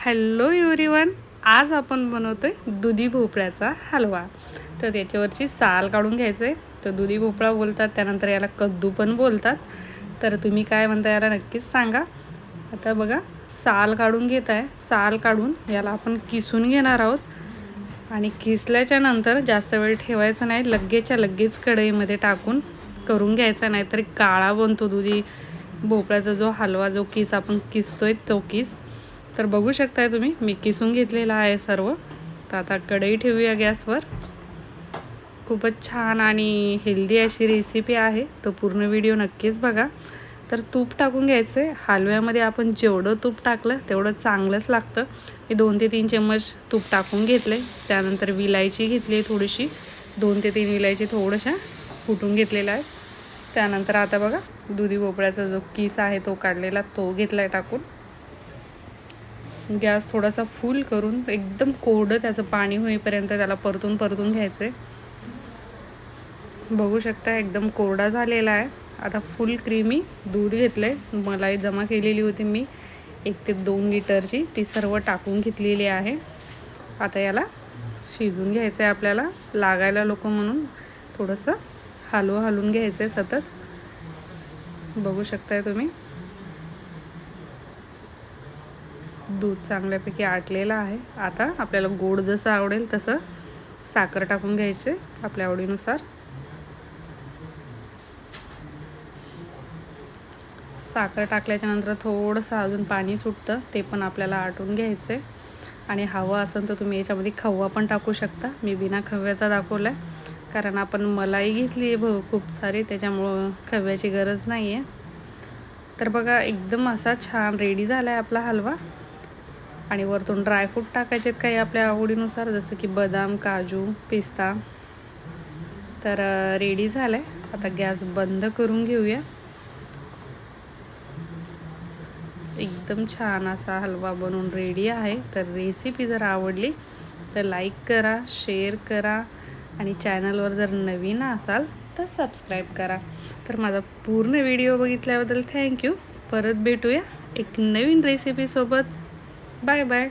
Hello everyone, आज आपण बनवतोय दुधी भोपळ्याचा हलवा। तर त्याच्यावरची साल काढून घ्यायचे। तर दुधी भोपळा बोलतात, त्यानंतर याला कद्दू पण बोलतात। तर तुम्ही काय म्हणता याला नक्कीच सांगा। आता बघा, साल काढून घेत आहे। साल काढून याला आपण किसून घेणार आहोत आणि किसल्याच्या नंतर जास्त वेळ ठेवायचा नाही, लगेचच्या लगेच कढईमध्ये टाकून करून घ्यायचा, नाहीतर काळा बनतो दुधी भोपळ्याचा जो हलवा, जो किस आपण किसतोय तो किस। तर बघू शकताय तुम्ही, मी किसून घेतलेला आहे सर्व। तर आता कढई ठेवूया गॅसवर। खूपच छान आणि हेल्दी अशी रेसिपी आहे, तो पूर्ण व्हिडिओ नक्कीच बघा। तर तूप टाकून घ्यायचे। हलव्यामध्ये आपण जेवढं तूप टाकलं तेवढं चांगलंच लागतं। मी 2 ते 3 चम्मच तूप टाकून घेतले। त्यानंतर विलायची घेतली थोडीशी, 2 ते 3 विलायची थोड्याशा फुटून घेतलेला आहे। त्यानंतर आता बघा, दुधी भोपळ्याचा जो किस आहे तो काढलेला तो घेतलाय टाकून। गॅस थोडासा फुल करून एकदम कोरडं त्याचं पाणी होईपर्यंत त्याला परतून घ्यायचे। बघू शकता एकदम कोरडा झालेला आहे। आता फुल क्रीमी दूध घेतले, मलाई जमा केलेली होती मी 1 ते 2 लिटरची, ती सर्व टाकून घेतलेली आहे। आता याला शिजून घ्यायचं आहे आपल्याला, लागायला नको म्हणून थोडंसं हलवून घ्यायचं आहे सतत। बघू शकताय तुम्ही, दूध चांगल्यापैकी आटलेलं आहे। आता आपल्याला गोड जसं आवडेल तसं साखर टाकून घ्यायचे आपल्या आवडीनुसार। साखर टाकल्याच्या नंतर थोडंसं अजून पाणी सुटतं, ते पण आपल्याला आटून घ्यायचे। आणि हवं असेल तर तुम्ही याच्यामध्ये खवा पण टाकू शकता। मी बिना खव्याचा दाखवला आहे, कारण आपण मलाई घेतली आहे खूप सारी, त्याच्यामुळं खव्याची गरज नाही आहे। तर बघा, एकदम असा छान रेडी झाला आहे आपला हलवा। आणि वरतून ड्रायफ्रूट टाकायचे आहेत काही आपल्या आवडीनुसार, जसं की बदाम, काजू, पिस्ता। तर रेडी झालं आहे। आता गॅस बंद करून घेऊया। एकदम छान असा हलवा बनवून रेडी आहे। तर रेसिपी जर आवडली तर लाईक करा, शेअर करा आणि चॅनलवर जर नवीन असाल तर सबस्क्राईब करा। तर माझा पूर्ण व्हिडिओ बघितल्याबद्दल थँक्यू। परत भेटूया एक नवीन रेसिपीसोबत। Bye bye.